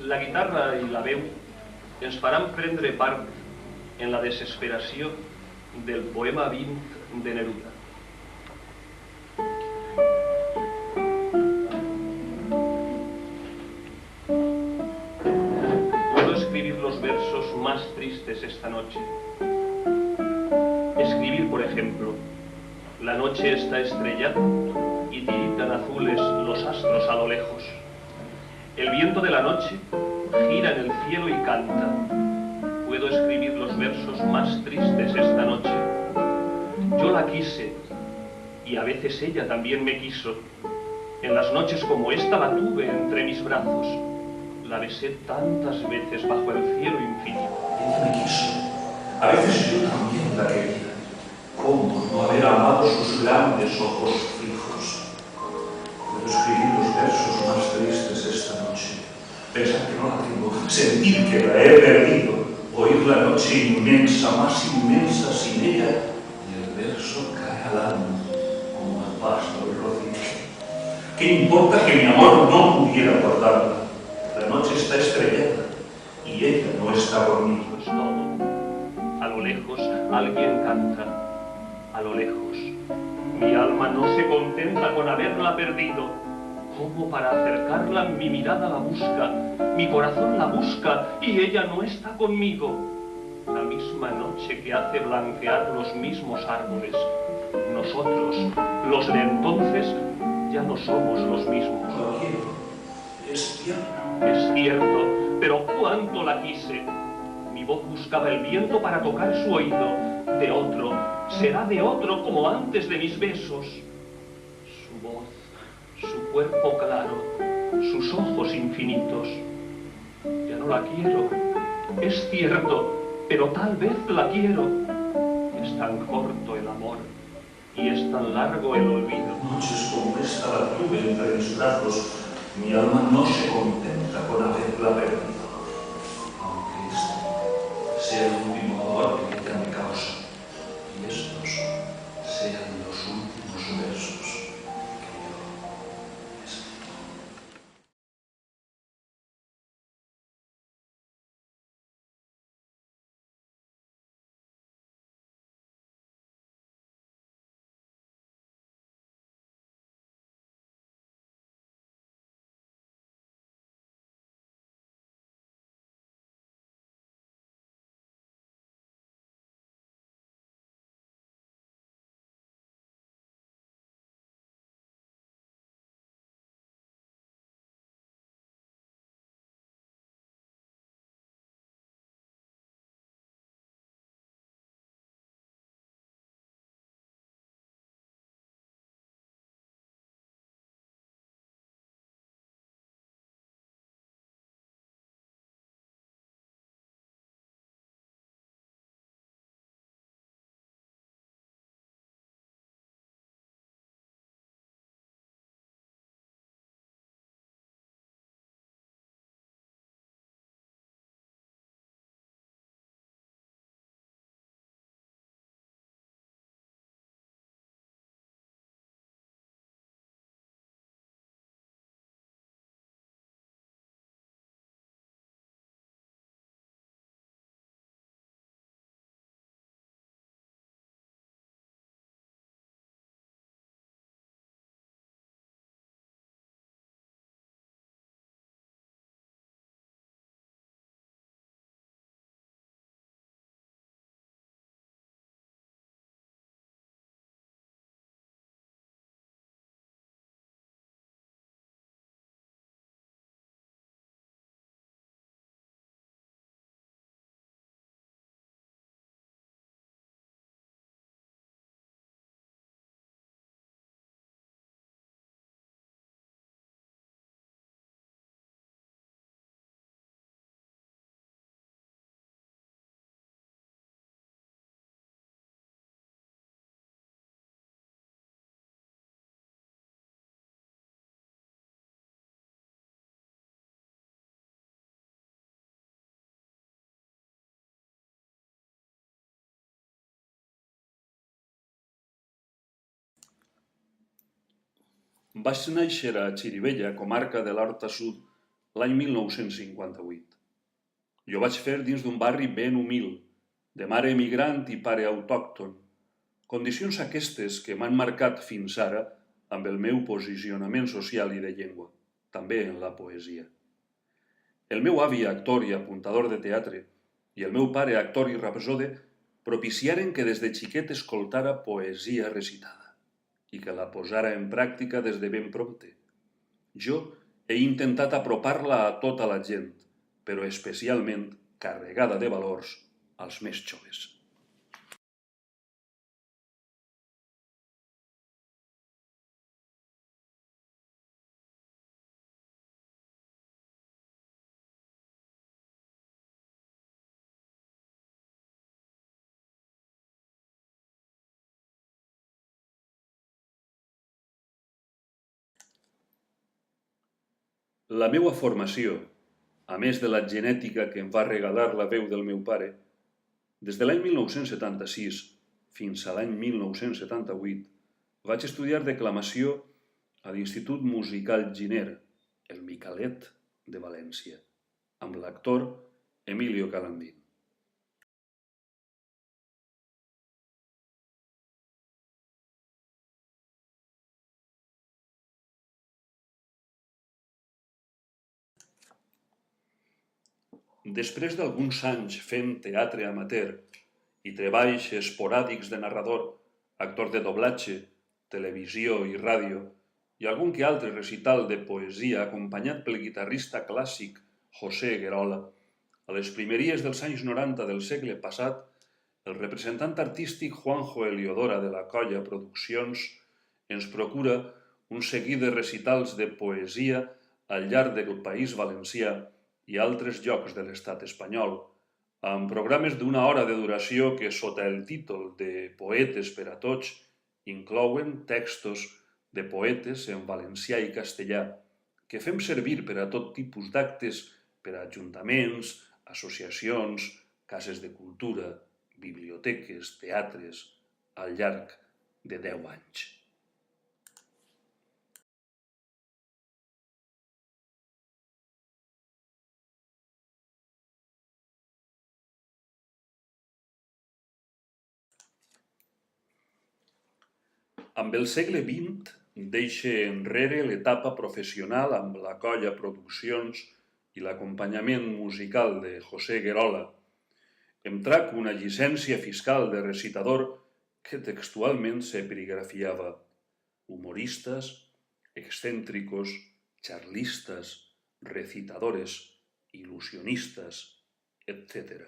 La guitarra i la veu ens faran prendre part en la desesperació del poema 20 de Neruda. Puedo escribir los versos más tristes esta noche. Escribir, por ejemplo, la noche está estrellada y tiritan azules los astros a lo lejos. El viento de la noche gira en el cielo y canta. Puedo escribir los versos más tristes esta noche. Yo la quise y a veces ella también me quiso. En las noches como esta la tuve entre mis brazos. La besé tantas veces bajo el cielo infinito. Ella me quiso. A veces yo también la quería. ¿Cómo no haber amado sus grandes ojos fijos? Puedo escribir los versos más tristes esta noche. Pensar que no la tengo, sentir que la he perdido, oír la noche inmensa, más inmensa sin ella, y el verso cae al alma como al pasto del rocío. ¿Qué importa que mi amor no pudiera guardarla? La noche está estrellada y ella no está conmigo. Es todo. A lo lejos alguien canta. A lo lejos. Mi alma no se contenta con haberla perdido. Como para acercarla, mi mirada la busca, mi corazón la busca y ella no está conmigo. La misma noche que hace blanquear los mismos árboles. Nosotros, los de entonces, ya no somos los mismos. Lo quiero. Es cierto. Es cierto, pero cuánto la quise. Mi voz buscaba el viento para tocar su oído. De otro, será de otro como antes de mis besos. Su voz, su cuerpo claro, sus ojos infinitos. Ya no la quiero, es cierto, pero tal vez la quiero. Es tan corto el amor y es tan largo el olvido. Noches como esta la tuve entre mis brazos. Mi alma no se contenta con haberla perdido. Aunque este sea el último dolor que ella me causa. Y estos sean los últimos versos que yo escribo. Vaig néixer a Xirivella, comarca de l'Horta Sud, l'any 1958. Jo vaig fer dins d'un barri ben humil, de mare emigrant i pare autòcton, condicions aquestes que m'han marcat fins ara amb el meu posicionament social i de llengua, també en la poesia. El meu avi, actor i apuntador de teatre, i el meu pare, actor i rapsode, propiciaren que des de xiquet escoltara poesia recitada i que la posara en pràctica des de ben prompte. Jo he intentat apropar-la a tota la gent, però especialment carregada de valors als més joves. La meva formació, a més de la genètica que em va regalar la veu del meu pare, des de l'any 1976 fins a l'any 1978 vaig estudiar declamació a l'Institut Musical Giner, el Micalet de València, amb l'actor Emilio Calandín. Després d'alguns anys fent teatre amateur i treballs esporàdics de narrador, actor de doblatge, televisió i ràdio, i algun que altre recital de poesia acompanyat pel guitarrista clàssic José Guerola, a les primeries dels anys 90 del segle passat, el representant artístic Juanjo Eliodora de la Colla Produccions ens procura un seguit de recitals de poesia al llarg del País Valencià i altres llocs de l'estat espanyol, amb programes d'una hora de duració que, sota el títol de Poetes per a Tots, inclouen textos de poetes en valencià i castellà que fem servir per a tot tipus d'actes, per a ajuntaments, associacions, cases de cultura, biblioteques, teatres, al llarg de 10 anys. Amb el segle XX deixa enrere l'etapa professional amb la Colla Produccions i l'acompanyament musical de José Guerola. Em trac una llicència fiscal de recitador que textualment s'epigrafiava: humoristas, excéntricos, charlistas, recitadores, ilusionistas, etc.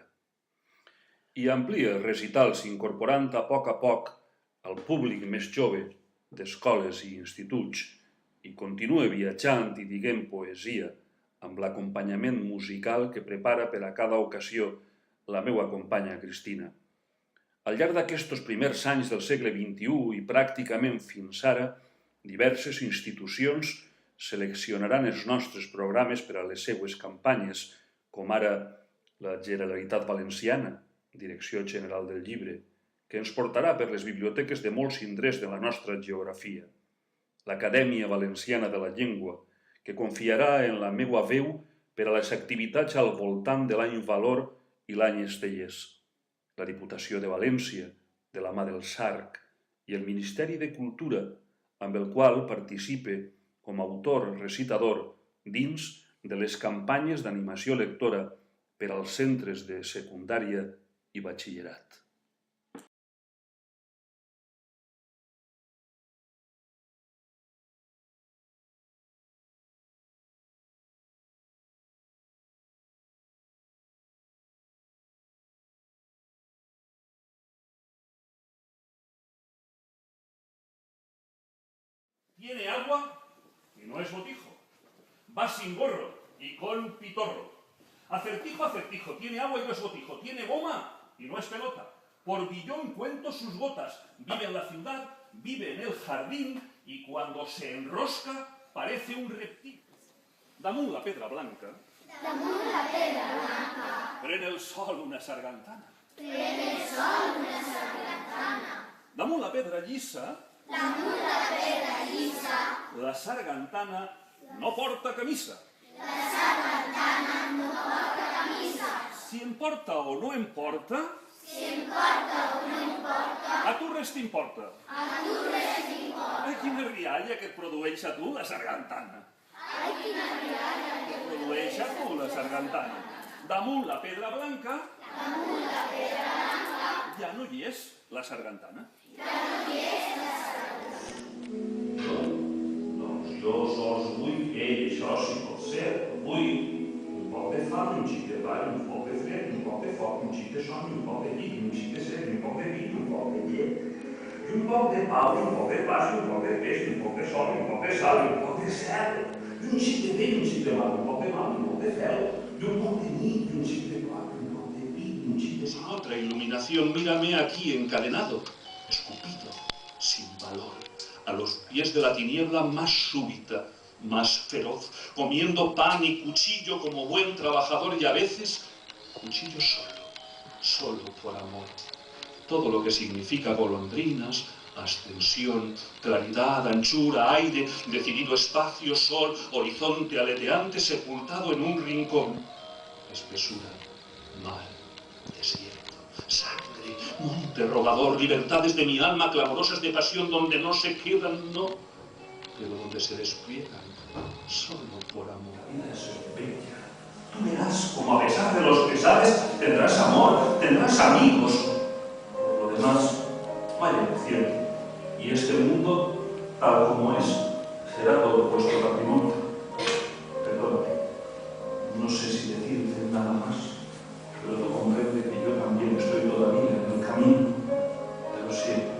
I amplia els recitals incorporant a poc al públic més jove d'escoles i instituts i continua viatjant i dient poesia amb l'acompanyament musical que prepara per a cada ocasió la meva companya Cristina. Al llarg d'aquests primers anys del segle XXI i pràcticament fins ara, diverses institucions seleccionaran els nostres programes per a les seues campanyes, com ara la Generalitat Valenciana, Direcció General del Llibre, que ens portarà per les biblioteques de molts indrets de la nostra geografia. L'Acadèmia Valenciana de la Llengua, que confiarà en la meva veu per a les activitats al voltant de l'any Valor i l'any Estellers. La Diputació de València, de la mà del SARC, i el Ministeri de Cultura, amb el qual participe com a autor-recitador dins de les campanyes d'animació lectora per als centres de secundària i batxillerat. Tiene agua y no es botijo. Va sin gorro y con pitorro. Acertijo, acertijo, tiene agua y no es botijo. Tiene goma y no es pelota. Por billón cuento sus gotas. Vive en la ciudad, vive en el jardín y cuando se enrosca parece un reptil. Damunt la pedra blanca. Damunt la pedra blanca. Pren el sol una sargantana. Pren el sol una sargantana. Damunt la pedra llisa. Damunt la pedra llisa. La sargantana no porta camisa. La sargantana Cuando no porta camisa. Si em porta o no em porta, Si em porta o no em porta, a tu res t'importa. a tu res t'importa. Ai, quina rialla que et produeix a tu la sargantana. Ai, quina rialla que Produeix a tu la sargantana. Damunt la pedra blanca, damunt la pedra blanca, ja no hi és la sargantana. ja no hi és la sargantana. Doncs jo sols vull que això sí pot ser. Vull un poc de fam, un xic de ball, un poc de fred, un poc de foc, un xic de son, un poc de llit, un xic de sec, un poc de vi, un poc de llet, i un poc de pau, un poc de pas, un poc de peix, un poc de sol, un poc de sal, un poc de cel, i un xic de vent, un xic de mal, un poc de mal, un poc de fel, y un poc de nit, y un xic de quart, un poc de vi, y un xic de... Sin otra iluminación, mírame aquí encadenado, escupido, sin valor, a los pies de la tiniebla más súbita, más feroz, comiendo pan y cuchillo como buen trabajador y a veces cuchillo solo por amor. Todo lo que significa golondrinas, ascensión, claridad, anchura, aire, decidido espacio, sol, horizonte aleteante sepultado en un rincón, espesura, mar, desierto, sangre, monte rogador, libertades de mi alma clamorosas de pasión donde no se quedan, no, pero donde se despliegan, solo por amor. La vida es bella. Tú verás como a pesar de los pesares tendrás amor, tendrás amigos. Por lo demás, vaya elección. Y este mundo, tal como es, será todo vuestro patrimonio. Perdóname, no sé si decirte nada más, pero tú comprende que yo también estoy todavía en el camino, pero siempre